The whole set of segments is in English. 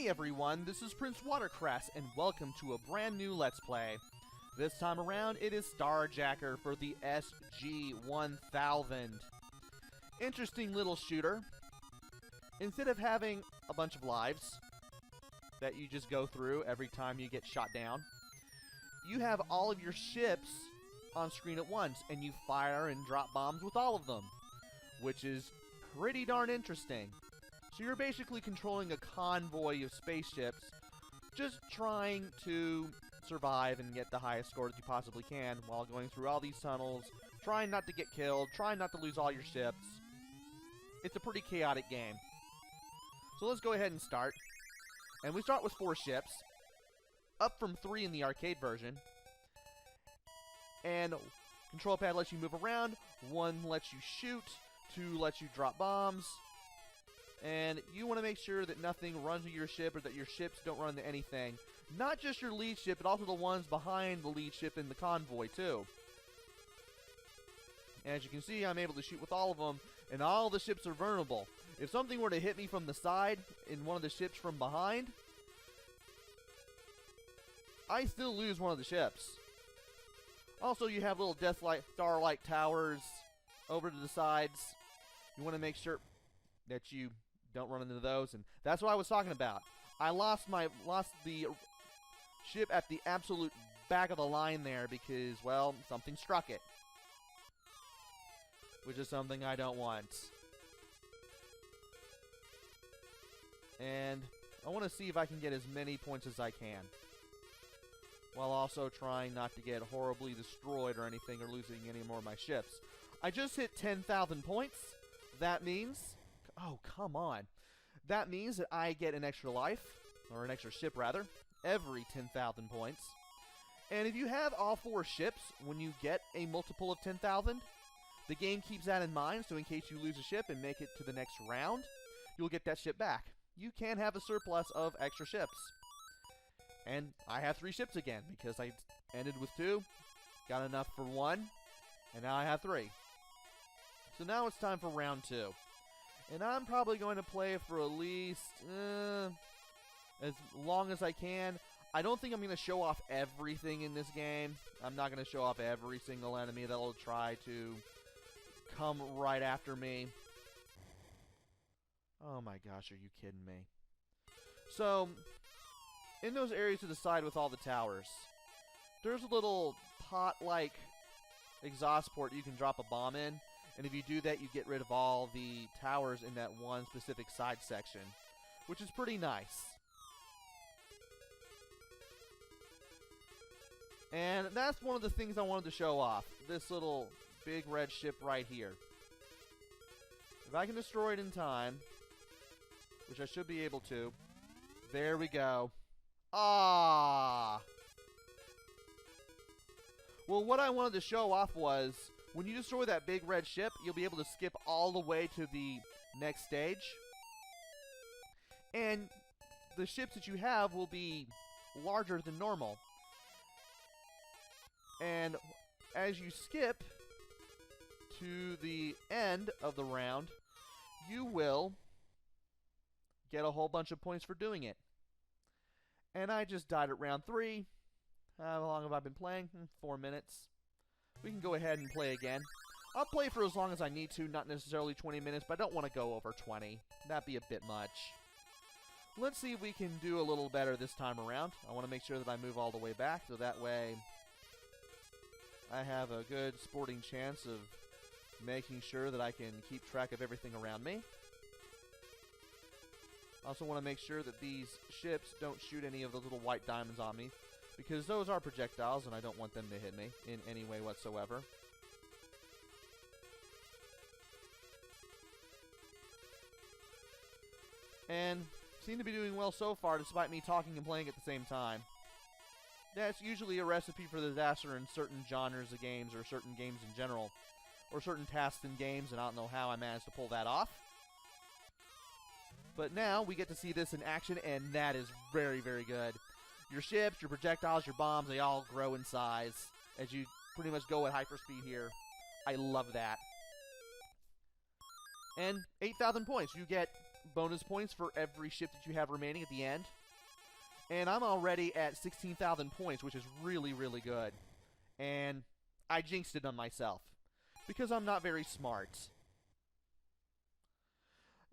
Hey everyone, this is PrinceWatercress, and welcome to a brand new Let's Play. This time around, it is Starjacker for the SG-1000. Interesting little shooter. Instead of having a bunch of lives that you just go through every time you get shot down, you have all of your ships on screen at once, and you fire and drop bombs with all of them, which is pretty darn interesting. So you're basically controlling a convoy of spaceships, just trying to survive and get the highest score that you possibly can while going through all these tunnels, trying not to get killed, trying not to lose all your ships. It's a pretty chaotic game. So let's go ahead and start. And we start with 4 ships, up from 3 in the arcade version. And control pad lets you move around, 1 lets you shoot, 2 lets you drop bombs. And you want to make sure that nothing runs into your ship or that your ships don't run into anything. Not just your lead ship, but also the ones behind the lead ship in the convoy, too. As you can see, I'm able to shoot with all of them, and all the ships are vulnerable. If something were to hit me from the side in one of the ships from behind, I still lose one of the ships. Also, you have little Death-like, Star-like towers over to the sides. You want to make sure that you don't run into those, and that's what I was talking about. I lost the ship at the absolute back of the line there because, well, something struck it, which is something I don't want. And I want to see if I can get as many points as I can, while also trying not to get horribly destroyed or anything or losing any more of my ships. I just hit 10,000 points. That means... Oh, come on. That means that I get an extra life, or an extra ship, rather, every 10,000 points. And if you have all 4 ships when you get a multiple of 10,000, the game keeps that in mind, so in case you lose a ship and make it to the next round, you'll get that ship back. You can have a surplus of extra ships. And I have 3 ships again, because I ended with 2, got enough for 1, and now I have 3. So now it's time for round 2. And I'm probably going to play for at least as long as I can. I don't think I'm going to show off everything in this game. I'm not going to show off every single enemy that will try to come right after me. Oh my gosh, are you kidding me? So, in those areas to the side with all the towers, there's a little pot-like exhaust port you can drop a bomb in. And if you do that, you get rid of all the towers in that one specific side section, which is pretty nice. And that's one of the things I wanted to show off, this little big red ship right here. If I can destroy it in time, which I should be able to, there we go. Ah! Well, what I wanted to show off was, when you destroy that big red ship, you'll be able to skip all the way to the next stage. And the ships that you have will be larger than normal. And as you skip to the end of the round, you will get a whole bunch of points for doing it. And I just died at round 3. How long have I been playing? 4 minutes. We can go ahead and play again. I'll play for as long as I need to, not necessarily 20 minutes, but I don't want to go over 20. That'd be a bit much. Let's see if we can do a little better this time around. I want to make sure that I move all the way back, so that way I have a good sporting chance of making sure that I can keep track of everything around me. I also want to make sure that these ships don't shoot any of the little white diamonds on me, because those are projectiles, and I don't want them to hit me in any way whatsoever. And seem to be doing well so far, despite me talking and playing at the same time. That's usually a recipe for disaster in certain genres of games, or certain games in general, or certain tasks in games, and I don't know how I managed to pull that off. But now we get to see this in action, and that is very, very good. Your ships, your projectiles, your bombs, they all grow in size as you pretty much go at hyperspeed here. I love that. And 8,000 points. You get bonus points for every ship that you have remaining at the end. And I'm already at 16,000 points, which is really, really good. And I jinxed it on myself because I'm not very smart.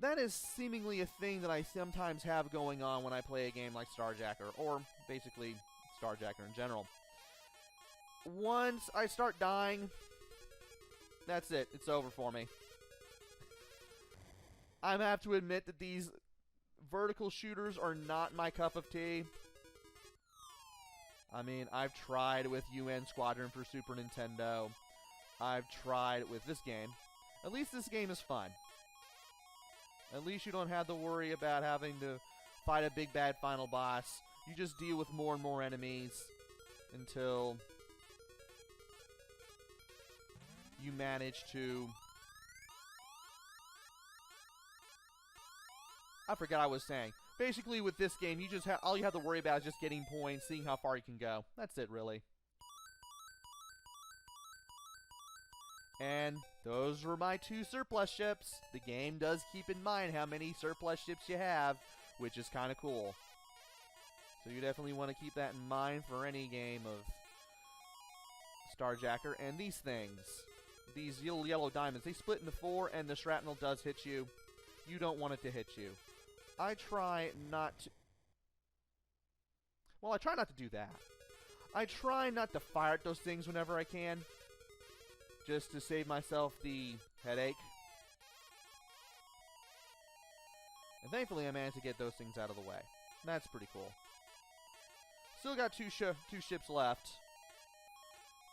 That is seemingly a thing that I sometimes have going on when I play a game like Starjacker, or basically Starjacker in general. Once I start dying, that's it. It's over for me. I have to admit that these vertical shooters are not my cup of tea. I mean, I've tried with UN Squadron for Super Nintendo. I've tried with this game. At least this game is fun. At least you don't have to worry about having to fight a big bad final boss. You just deal with more and more enemies until you manage to... I forgot I was saying. Basically, with this game, you just all you have to worry about is just getting points, seeing how far you can go. That's it, really. And those were my 2 surplus ships. The game does keep in mind how many surplus ships you have, which is kind of cool. So you definitely want to keep that in mind for any game of Starjacker. And these things, these little yellow diamonds, they split into 4, and the shrapnel does hit you. You don't want it to hit you. I try not to... Well, I try not to do that. I try not to fire at those things whenever I can, just to save myself the headache. And thankfully I managed to get those things out of the way. That's pretty cool. Still got two ships left.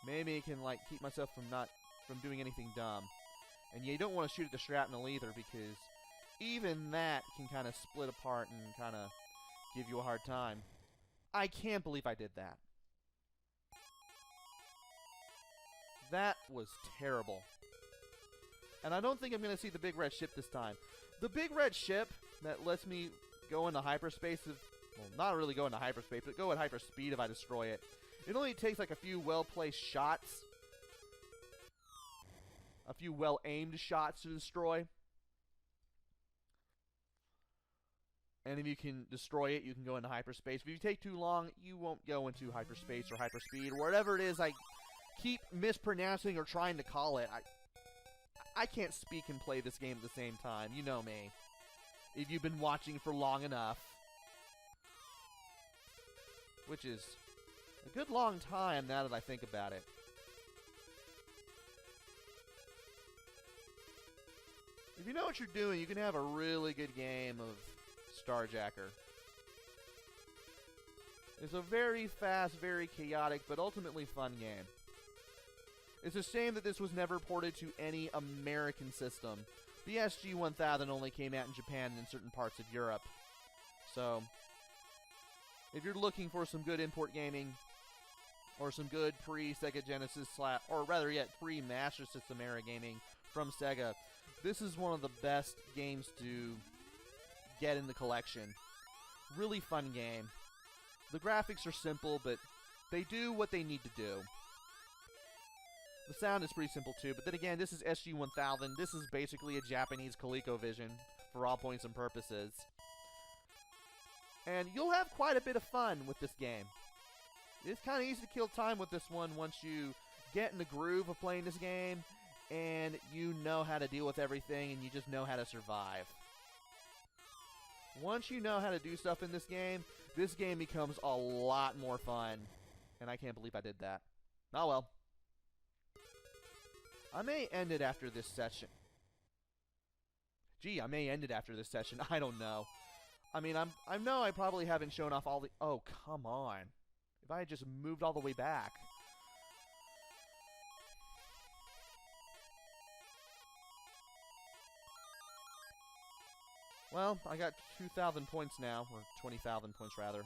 Maybe I can, like, keep myself from doing anything dumb. And you don't want to shoot at the shrapnel either, because even that can kind of split apart and kind of give you a hard time. I can't believe I did that. That was terrible. And I don't think I'm going to see the big red ship this time. The big red ship that lets me go into hyperspace, well, not really go into hyperspace, but go at hyperspeed if I destroy it. It only takes like a few well-placed shots, a few well-aimed shots to destroy. And if you can destroy it, you can go into hyperspace. If you take too long, you won't go into hyperspace or hyperspeed, or whatever it is I keep mispronouncing or trying to call it. I can't speak and play this game at the same time. You know me. If you've been watching for long enough. Which is a good long time now that I think about it. If you know what you're doing, you can have a really good game of Starjacker. It's a very fast, very chaotic, but ultimately fun game. It's a shame that this was never ported to any American system. The SG-1000 only came out in Japan and in certain parts of Europe. So, if you're looking for some good import gaming, or some good pre-Sega Genesis, or rather yet, pre-Master System era gaming from Sega, this is one of the best games to get in the collection. Really fun game. The graphics are simple, but they do what they need to do. The sound is pretty simple too, but then again, this is SG-1000. This is basically a Japanese ColecoVision for all points and purposes. And you'll have quite a bit of fun with this game. It's kind of easy to kill time with this one once you get in the groove of playing this game, and you know how to deal with everything, and you just know how to survive. Once you know how to do stuff in this game becomes a lot more fun. And I can't believe I did that. Oh well. I may end it after this session. Gee, I may end it after this session. I don't know. I mean, I know I probably haven't shown off all the... Oh, come on. If I had just moved all the way back. Well, I got 2,000 points now, or 20,000 points rather.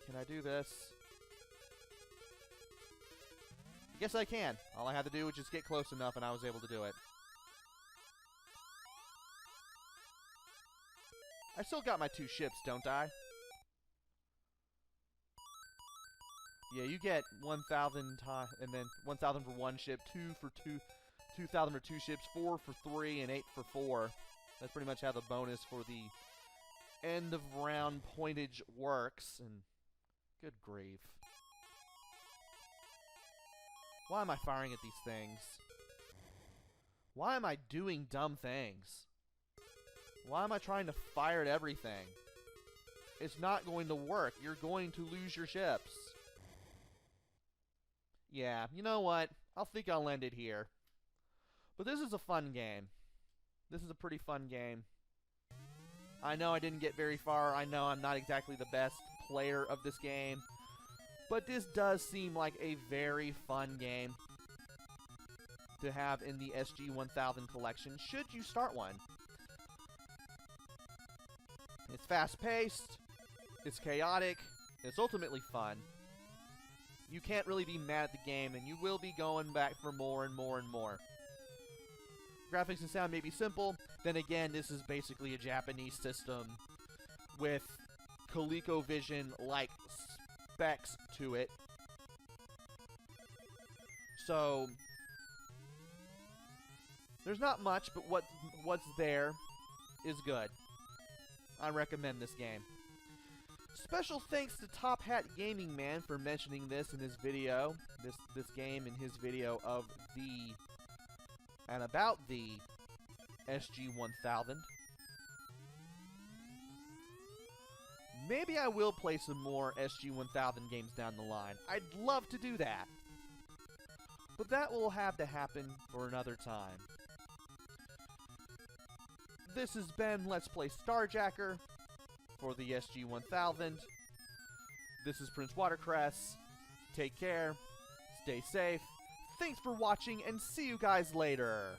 Can I do this? I guess I can. All I had to do was just get close enough and I was able to do it. I still got my 2 ships, don't I? Yeah, you get 1,000 and then 1,000 for 1 ship, 2 for 2, 2,000 for 2 ships, 4 for 3, and 8 for 4. That's pretty much how the bonus for the end of round pointage works. And good grief. Why am I firing at these things? Why am I doing dumb things? Why am I trying to fire at everything? It's not going to work. You're going to lose your ships. Yeah, you know what? I think I'll end it here. But this is a fun game. This is a pretty fun game. I know I didn't get very far. I know I'm not exactly the best player of this game. But this does seem like a very fun game to have in the SG-1000 collection, should you start one. It's fast-paced, it's chaotic, it's ultimately fun. You can't really be mad at the game, and you will be going back for more and more and more. Graphics and sound may be simple, then again, this is basically a Japanese system with ColecoVision-like specs to it. So there's not much, but what's there is good. I recommend this game. Special thanks to Top Hat Gaming Man for mentioning this in his video, this game in his video of the and about the SG-1000. Maybe I will play some more SG-1000 games down the line. I'd love to do that. But that will have to happen for another time. This has been Let's Play Starjacker for the SG-1000. This is PrinceWatercress. Take care. Stay safe. Thanks for watching, and see you guys later.